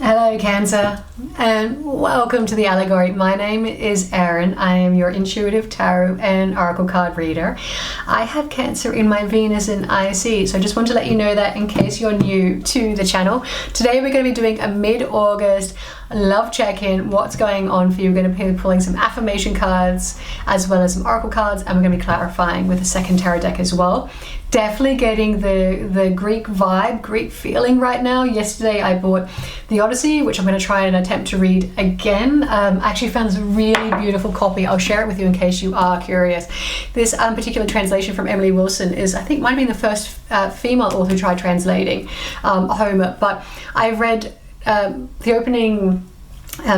Hello Cancer, and welcome to the Allegory. My name is Erin. I am your intuitive tarot and oracle card reader. I have Cancer in my Venus in IC, so I just want to let you know that in case you're new to the channel. Today we're going to be doing a mid-August love check-in. What's going on for you? We're going to be pulling some affirmation cards as well as some oracle cards, and we're going to be clarifying with a second tarot deck as well. Definitely getting the Greek vibe, Greek feeling right now. Yesterday I bought the Odyssey, which I'm going to try and attempt to read again. I actually found this really beautiful copy. I'll share it with you in case you are curious. This particular translation from Emily Wilson is, I think, might have been the first female author who tried translating Homer, but I read the opening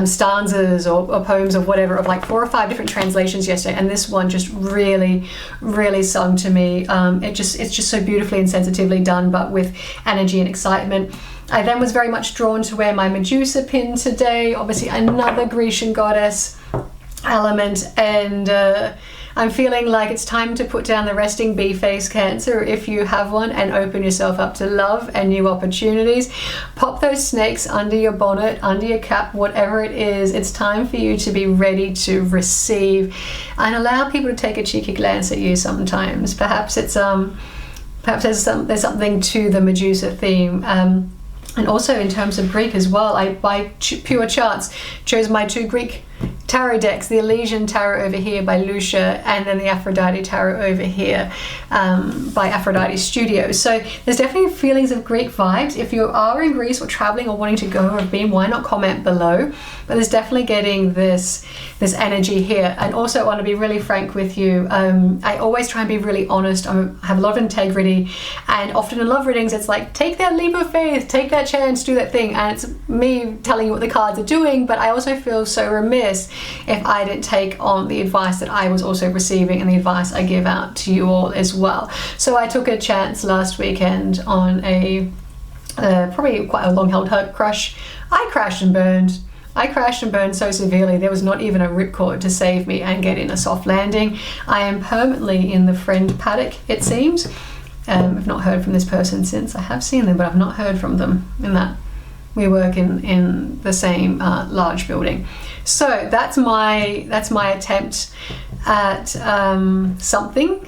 stanzas or poems or whatever of like 4 or 5 different translations yesterday, and this one just really sung to me. It's just so beautifully and sensitively done, but with energy and excitement. I then was very much drawn to wear my Medusa pin today, obviously another Grecian goddess element, and I'm feeling like it's time to put down the resting bee face, Cancer, if you have one, and open yourself up to love and new opportunities. Pop those snakes under your bonnet, under your cap, whatever it is. It's time for you to be ready to receive and allow people to take a cheeky glance at you sometimes. Perhaps it's perhaps there's something to the Medusa theme. And also in terms of Greek as well, I, by pure charts, chose my 2 Greek tarot decks, the Elysian Tarot over here by Lucia, and then the Aphrodite Tarot over here by Aphrodite Studio. So there's definitely feelings of Greek vibes. If you are in Greece or traveling or wanting to go or have been, why not comment below? But there's definitely getting this energy here. And also I want to be really frank with you. I always try and be really honest. I have a lot of integrity, and often in love readings it's like, take that leap of faith, take that chance, do that thing, and it's me telling you what the cards are doing. But I also feel so remiss if I didn't take on the advice that I was also receiving and the advice I give out to you all as well. So I took a chance last weekend on a probably quite a long-held crush. I crashed and burned so severely there was not even a ripcord to save me and get in a soft landing. I am permanently in the friend paddock, it seems. I've not heard from this person since. I have seen them, but I've not heard from them in that we work in the same large building. So that's my attempt at something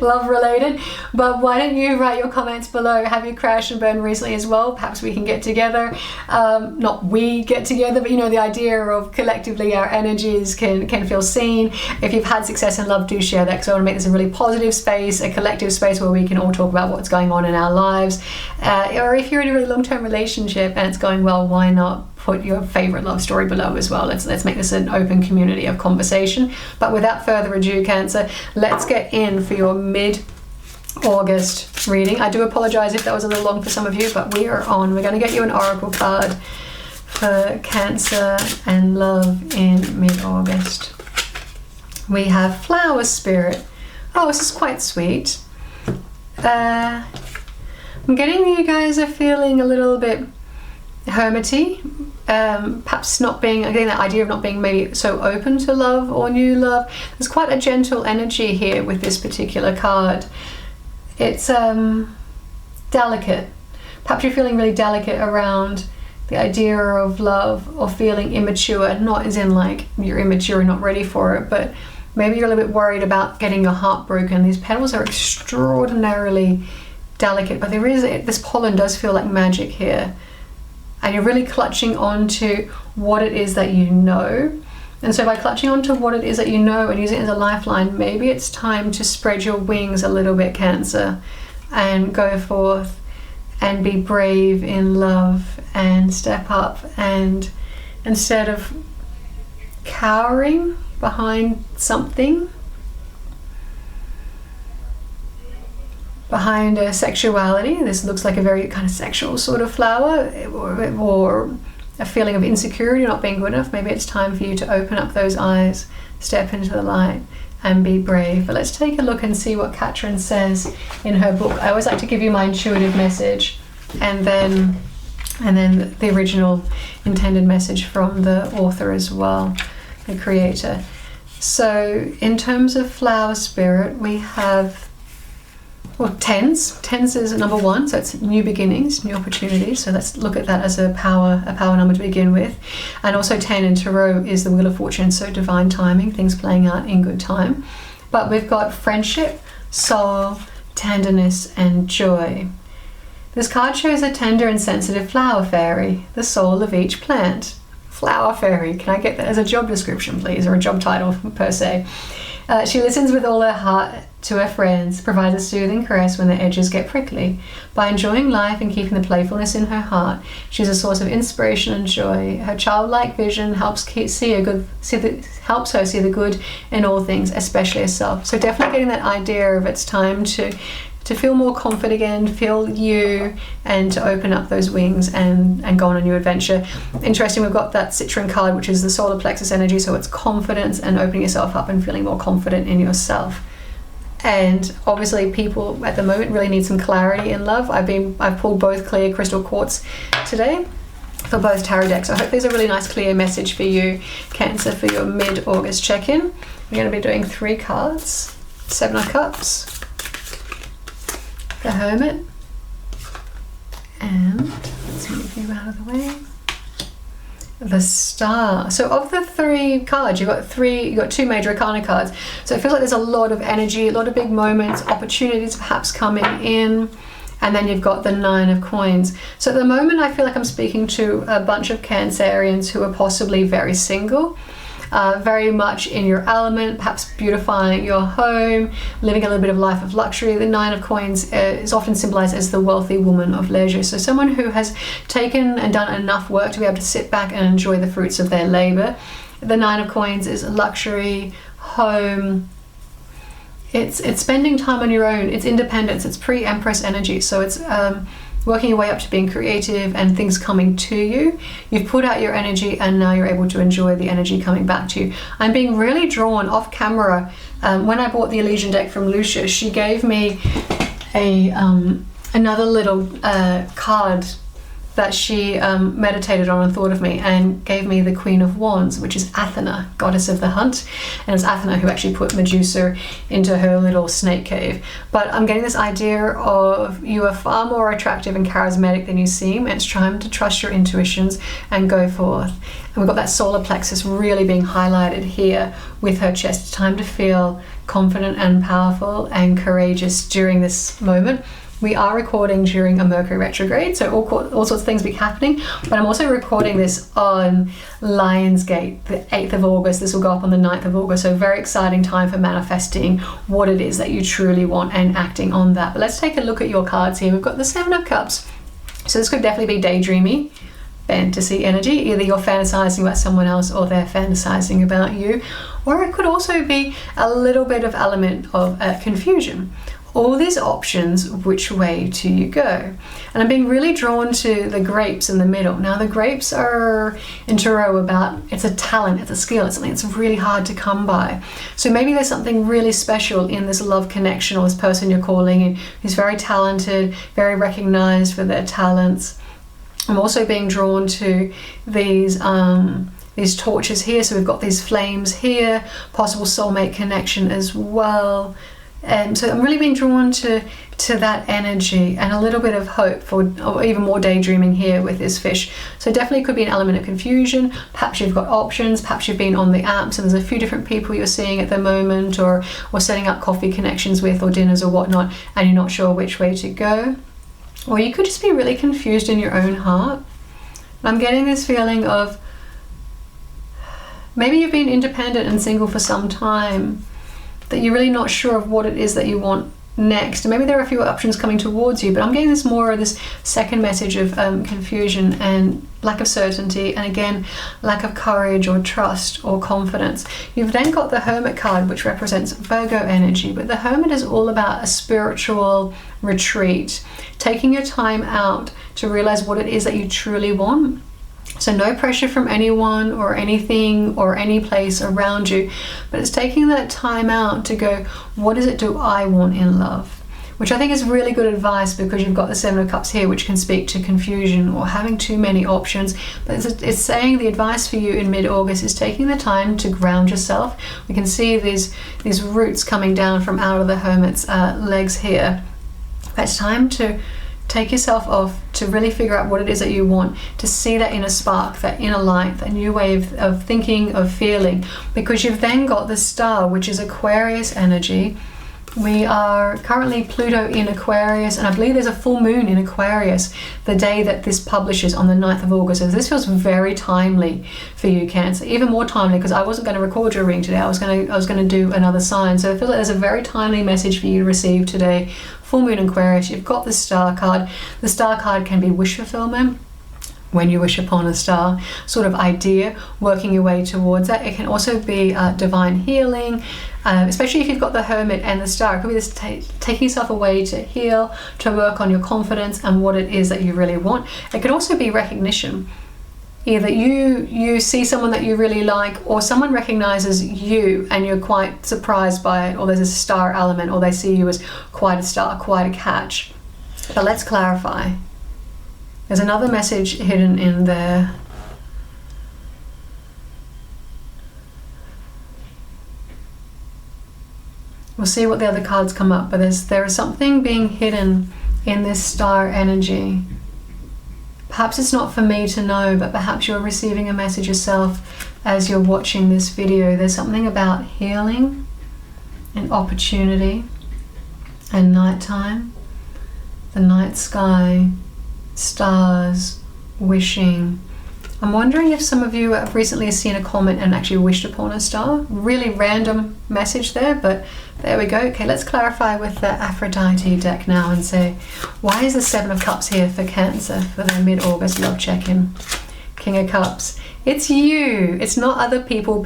love related. But why don't you write your comments below? Have you crashed and burned recently as well? Perhaps we can get together. Not we get together, but you know, the idea of collectively our energies can feel seen. If you've had success in love, do share that, because I want to make this a really positive space, a collective space where we can all talk about what's going on in our lives. Or if you're in a really long-term relationship and it's going well, why not put your favorite love story below as well? Let's make this an open community of conversation. But without further ado, Cancer, let's get in for your mid-August reading. I do apologize if that was a little long for some of you, but we are on. We're going to get you an oracle card for Cancer and love in mid-August. We have Flower Spirit. Oh, this is quite sweet. I'm getting you guys are feeling a little bit hermity, perhaps not being, again, that idea of not being maybe so open to love or new love. There's quite a gentle energy here with this particular card. It's delicate. Perhaps you're feeling really delicate around the idea of love, or feeling immature, not as in like you're immature and not ready for it, but maybe you're a little bit worried about getting your heart broken. These petals are extraordinarily delicate, but there is, this pollen does feel like magic here. And you're really clutching onto what it is that you know. And so by clutching onto what it is that you know and using it as a lifeline, maybe it's time to spread your wings a little bit, Cancer, and go forth and be brave in love and step up, and instead of cowering behind something, behind a sexuality. This looks like a very kind of sexual sort of flower, or a feeling of insecurity, not being good enough. Maybe it's time for you to open up those eyes, step into the light, and be brave. But let's take a look and see what Katrin says in her book. I always like to give you my intuitive message, and then the original intended message from the author as well, the creator. So in terms of Flower Spirit, we have Well, tens. Tens is number 1, so it's new beginnings, new opportunities. So let's look at that as a power number to begin with. And also 10 in Tarot is the Wheel of Fortune, so divine timing, things playing out in good time. But we've got friendship, soul, tenderness, and joy. This card shows a tender and sensitive flower fairy, the soul of each plant. Flower fairy, can I get that as a job description, please, or a job title per se? She listens with all her heart to her friends, provides a soothing caress when the edges get prickly. By enjoying life and keeping the playfulness in her heart, she's a source of inspiration and joy. Her childlike vision helps her see the good in all things, especially herself. So definitely getting that idea of it's time to feel more confident again, feel you, and to open up those wings and go on a new adventure. Interesting, we've got that Citron card, which is the solar plexus energy, so it's confidence and opening yourself up and feeling more confident in yourself. And obviously people at the moment really need some clarity in love. I've pulled both clear crystal quartz today for both tarot decks. I hope there's a really nice clear message for you, Cancer, for your mid-August check-in. We're going to be doing 3 cards. 7 of Cups, the Hermit, and let's move you out of the way, the Star. So of the 3 cards, you've got 2 major arcana cards. So it feels like there's a lot of energy, a lot of big moments, opportunities perhaps coming in. And then you've got the 9 of Coins. So at the moment, I feel like I'm speaking to a bunch of Cancerians who are possibly very single, very much in your element, perhaps beautifying your home, living a little bit of life of luxury. The 9 of Coins is often symbolized as the wealthy woman of leisure. So someone who has taken and done enough work to be able to sit back and enjoy the fruits of their labor. The 9 of Coins is luxury, home. It's spending time on your own. It's independence. It's pre-Empress energy. So it's working your way up to being creative and things coming to you. You've put out your energy and now you're able to enjoy the energy coming back to you. I'm being really drawn off camera. When I bought the Elysian deck from Lucia, she gave me another little card that she meditated on and thought of me, and gave me the Queen of Wands, which is Athena, goddess of the hunt. And it's Athena who actually put Medusa into her little snake cave. But I'm getting this idea of you are far more attractive and charismatic than you seem, and it's time to trust your intuitions and go forth. And we've got that solar plexus really being highlighted here with her chest. It's time to feel confident and powerful and courageous during this moment. We are recording during a Mercury retrograde, so all sorts of things be happening, but I'm also recording this on Lionsgate, the 8th of August. This will go up on the 9th of August, so very exciting time for manifesting what it is that you truly want and acting on that. But let's take a look at your cards here. We've got the 7 of Cups, so this could definitely be daydreamy, fantasy energy. Either you're fantasizing about someone else or they're fantasizing about you, or it could also be a little bit of element of confusion. All these options, which way do you go? And I'm being really drawn to the grapes in the middle. Now the grapes are in Tarot about, it's a talent, it's a skill, it's something that's really hard to come by. So maybe there's something really special in this love connection, or this person you're calling in who's very talented, very recognized for their talents. I'm also being drawn to these torches here. So we've got these flames here, possible soulmate connection as well. So I'm really being drawn to that energy, and a little bit of hope for, or even more daydreaming here with this fish. So definitely could be an element of confusion. Perhaps you've got options, perhaps you've been on the apps and there's a few different people you're seeing at the moment, or setting up coffee connections with, or dinners or whatnot, and you're not sure which way to go. Or you could just be really confused in your own heart. I'm getting this feeling of maybe you've been independent and single for some time, that you're really not sure of what it is that you want next. And maybe there are a few options coming towards you, but I'm getting this more of this second message of confusion and lack of certainty, and again, lack of courage or trust or confidence. You've then got the Hermit card, which represents Virgo energy, but the Hermit is all about a spiritual retreat, taking your time out to realize what it is that you truly want. So no pressure from anyone or anything or any place around you, but it's taking that time out to go, what is it do I want in love? Which I think is really good advice, because you've got the 7 of Cups here, which can speak to confusion or having too many options. But it's saying the advice for you in mid-August is taking the time to ground yourself. We can see these roots coming down from out of the Hermit's legs here. And it's saying that But it's time to take yourself off, to really figure out what it is that you want, to see that inner spark, that inner light, that new way of thinking, of feeling, because you've then got the star, which is Aquarius energy. We are currently Pluto in Aquarius, and I believe there's a full moon in Aquarius the day that this publishes on the 9th of August. So this feels very timely for you, Cancer, even more timely, because I wasn't going to record your reading today. I was going to do another sign. So I feel like there's a very timely message for you to receive today. Full moon in Aquarius, you've got the star card. The star card can be wish fulfillment, when you wish upon a star sort of idea, working your way towards that. It can also be divine healing, especially if you've got the Hermit and the star. It could be this taking yourself away to heal, to work on your confidence and what it is that you really want. It could also be recognition. Either you see someone that you really like, or someone recognizes you and you're quite surprised by it, or there's a star element, or they see you as quite a star, quite a catch. But let's clarify. There's another message hidden in there. We'll see what the other cards come up, but there is something being hidden in this star energy. Perhaps it's not for me to know, but perhaps you're receiving a message yourself as you're watching this video. There's something about healing and opportunity and nighttime, the night sky, stars, wishing. I'm wondering if some of you have recently seen a comment and actually wished upon a star. Really random message there, but there we go. Okay, let's clarify with the Aphrodite deck now and say, why is the 7 of Cups here for Cancer for their mid-August love check-in? King of Cups. It's you. It's not other people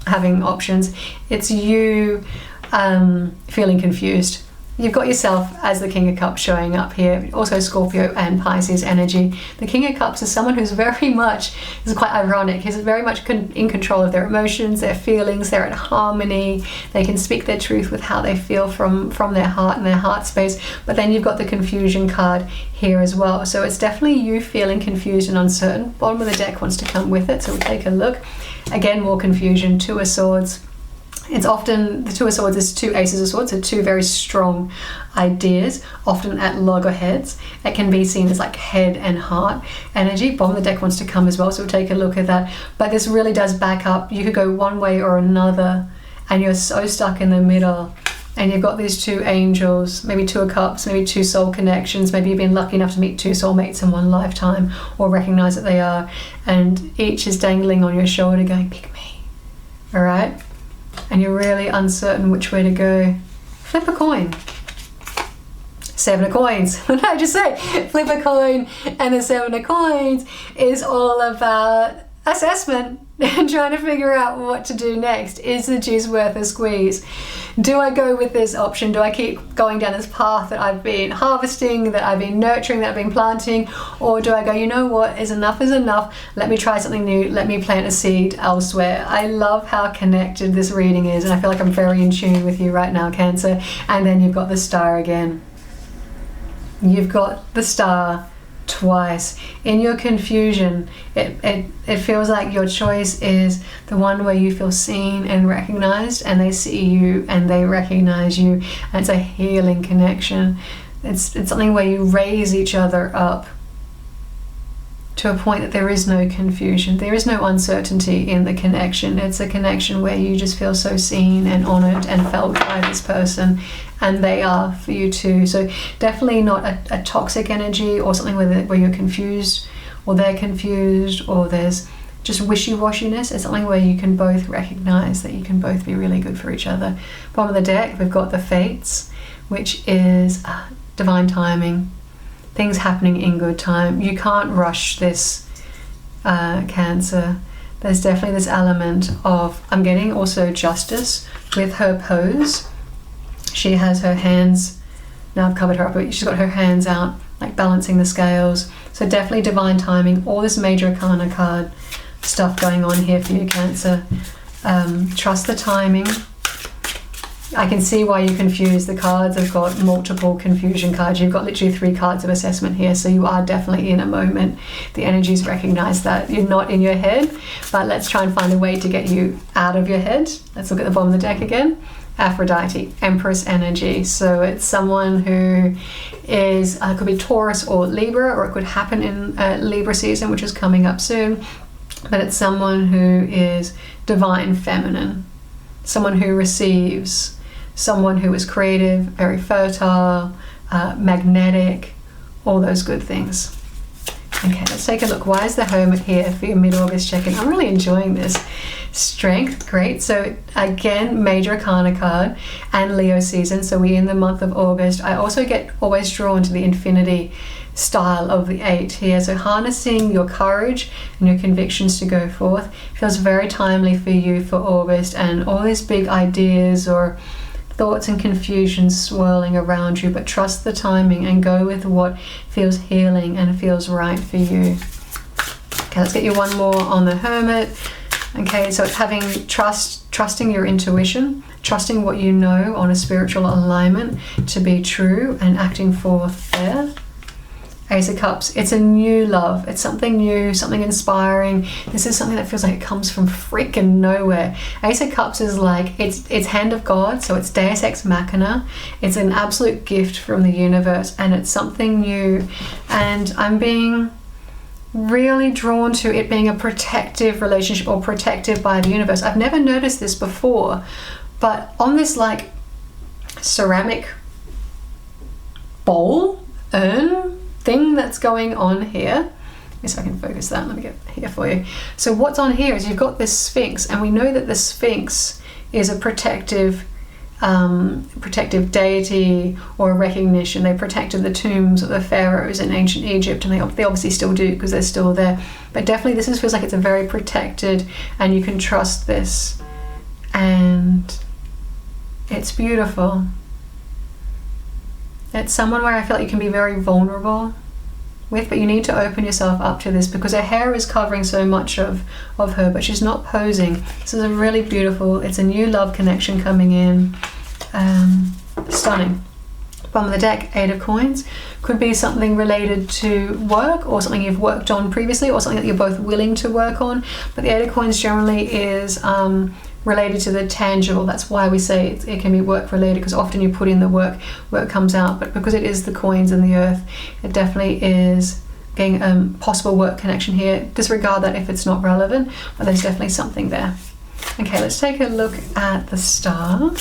having options. It's you feeling confused. You've got yourself as the King of Cups showing up here, also Scorpio and Pisces energy. The King of Cups is someone who's very much, this is quite ironic, he's very much in control of their emotions, their feelings, they're in harmony, they can speak their truth with how they feel from their heart and their heart space. But then you've got the confusion card here as well. So it's definitely you feeling confused and uncertain. Bottom of the deck wants to come with it, so we'll take a look. Again, more confusion, 2 of Swords. It's often, the 2 of Swords is 2 Aces of Swords, so 2 very strong ideas, often at loggerheads. It can be seen as like head and heart energy. Bottom of the deck wants to come as well, so we'll take a look at that. But this really does back up. You could go one way or another, and you're so stuck in the middle. And you've got these 2 angels, maybe 2 of Cups, maybe 2 soul connections. Maybe you've been lucky enough to meet 2 soulmates in one lifetime, or recognize that they are. And each is dangling on your shoulder going, pick me. All right? And you're really uncertain which way to go. Flip a coin. 7 of Coins. What did I just say? Flip a coin. And the 7 of Coins is all about assessment and trying to figure out what to do next. Is the juice worth a squeeze? Do I go with this option? Do I keep going down this path that I've been harvesting, that I've been nurturing, that I've been planting? Or do I go, you know what, is enough is enough. Let me try something new. Let me plant a seed elsewhere. I love how connected this reading is, and I feel like I'm very in tune with you right now, Cancer. And then you've got the star again. You've got the star twice. In your confusion, it feels like your choice is the one where you feel seen and recognized, and they see you and they recognize you, and it's a healing connection. It's something where you raise each other up to a point that there is no confusion, there is no uncertainty in the connection. It's a connection where you just feel so seen and honored and felt by this person, and they are for you too. So definitely not a toxic energy, or something where you're confused, or they're confused, or there's just wishy-washiness. It's something where you can both recognize that you can both be really good for each other. Bottom of the deck, we've got the Fates, which is divine timing, things happening in good time. You can't rush this, Cancer. There's definitely this element of, I'm getting also justice with her pose. She has her hands, now I've covered her up, but she's got her hands out, like balancing the scales. So definitely divine timing, all this major arcana card stuff going on here for you, Cancer. Trust the timing. I can see why you're confused. The cards have got multiple confusion cards. You've got literally 3 cards of assessment here, so you are definitely in a moment. The energies recognize that you're not in your head, but let's try and find a way to get you out of your head. Let's look at the bottom of the deck again. Aphrodite, Empress energy. So it's someone who is, could be Taurus or Libra, or it could happen in Libra season, which is coming up soon. But it's someone who is divine feminine, someone who receives, someone who is creative, very fertile, magnetic, all those good things. Okay, let's take a look. Why is the Hermit here for your mid-August check-in? I'm really enjoying this. Strength, great. So again, major arcana card and Leo season. So we're in the month of August. I also get always drawn to the infinity style of the 8 here. So harnessing your courage and your convictions to go forth feels very timely for you for August, and all these big ideas or thoughts and confusions swirling around you, but trust the timing and go with what feels healing and feels right for you. Okay, let's get you one more on the Hermit. Okay, so it's having trusting your intuition, trusting what you know on a spiritual alignment to be true, and acting forth there. Ace of Cups, it's a new love. It's something new, something inspiring. This is something that feels like it comes from freaking nowhere. Ace of Cups is like, it's hand of God, so it's Deus Ex Machina. It's an absolute gift from the universe, and it's something new. And I'm being really drawn to it being a protective relationship, or protected by the universe. I've never noticed this before, but on this like ceramic bowl, urn thing that's going on here, if I can focus that, let me get here for you. So what's on here is you've got this Sphinx, and we know that the Sphinx is a protective deity or recognition. They protected the tombs of the pharaohs in ancient Egypt, and they obviously still do because they're still there. But definitely this feels like it's a very protected, and you can trust this, and it's beautiful. It's someone where I feel like you can be very vulnerable with, but you need to open yourself up to this, because her hair is covering so much of her, but she's not posing. This is a really beautiful, it's a new love connection coming in. Stunning. Bottom of the deck, 8 of Coins. Could be something related to work, or something you've worked on previously, or something that you're both willing to work on. But the 8 of Coins generally is related to the tangible. That's why we say it can be work related, because often you put in the work comes out. But because it is the coins and the earth, it definitely is getting a possible work connection here. Disregard that if it's not relevant, but there's definitely something there. Okay, let's take a look at the star.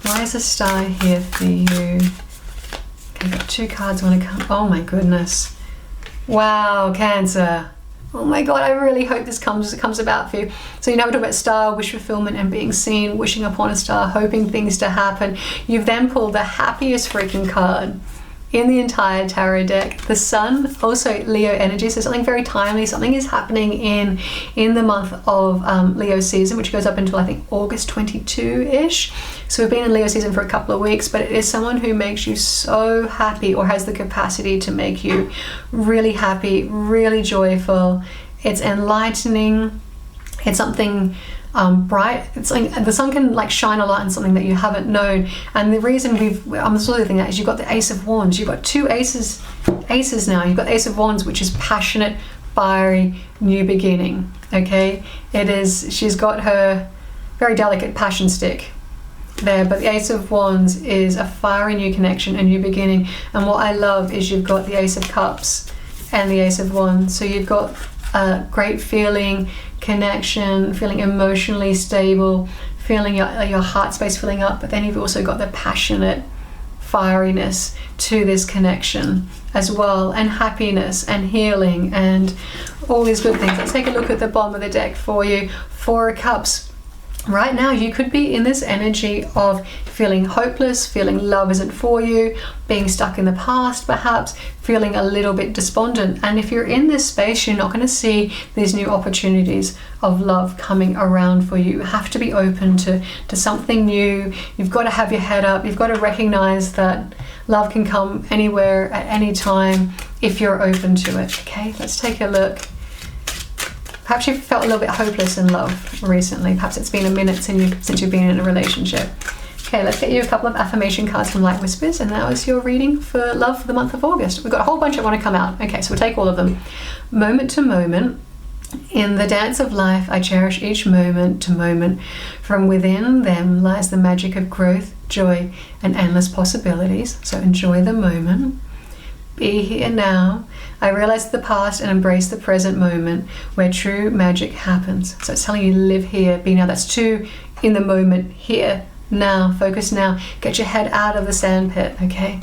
Why is the star here for you? Okay, I've got 2 cards want to come. Oh my goodness. Wow, Cancer. Oh my God, I really hope this comes about for you. So you know, we talk about star, wish fulfillment, and being seen, wishing upon a star, hoping things to happen. You've then pulled the happiest freaking card in the entire tarot deck. The Sun, also Leo energy, so something very timely. Something is happening in the month of Leo season, which goes up until I think August 22-ish. So we've been in Leo season for a couple of weeks, but it is someone who makes you so happy, or has the capacity to make you really happy, really joyful. It's enlightening. It's something bright. It's like the sun can like shine a light on something that you haven't known. And the reason I'm sort of thinking that is you've got the Ace of Wands. You've got 2 aces now. You've got the Ace of Wands, which is passionate, fiery, new beginning. Okay, she's got her very delicate passion stick there, but the Ace of Wands is a fiery new connection, a new beginning. And what I love is you've got the Ace of Cups and the Ace of Wands. So you've got a great feeling, connection, feeling emotionally stable, feeling your heart space filling up, but then you've also got the passionate fieriness to this connection as well, and happiness and healing and all these good things. Let's take a look at the bottom of the deck for you. 4 of Cups. Right now you could be in this energy of feeling hopeless, feeling love isn't for you, being stuck in the past perhaps, feeling a little bit despondent. And if you're in this space, you're not going to see these new opportunities of love coming around for you. You have to be open to something new. You've got to have your head up. You've got to recognize that love can come anywhere at any time if you're open to it. Okay, let's take a look. Perhaps you've felt a little bit hopeless in love recently. Perhaps it's been a minute since you've been in a relationship. Okay, let's get you a couple of affirmation cards from Light Whispers, and that was your reading for love for the month of August. We've got a whole bunch that want to come out. Okay, so we'll take all of them. Moment to moment, In the dance of life, I cherish each moment to moment. From within them lies the magic of growth, joy, and endless possibilities. So enjoy the moment. Be here now. I realize the past and embrace the present moment where true magic happens. So it's telling you live here, be now. That's two in the moment, here, now, focus now. Get your head out of the sandpit, okay?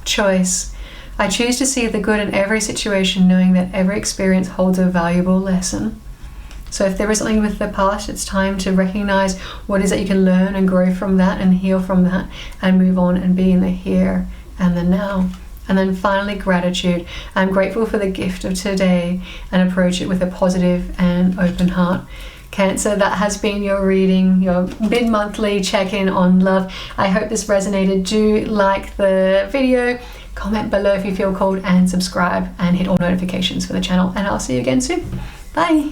Choice. I choose to see the good in every situation, knowing that every experience holds a valuable lesson. So if there is something with the past, it's time to recognize what is that you can learn and grow from that and heal from that and move on and be in the here and the now. And then finally, gratitude. I'm grateful for the gift of today and approach it with a positive and open heart. Cancer, that has been your reading, your mid-monthly check-in on love. I hope this resonated. Do like the video, comment below if you feel called, and subscribe and hit all notifications for the channel. And I'll see you again soon. Bye.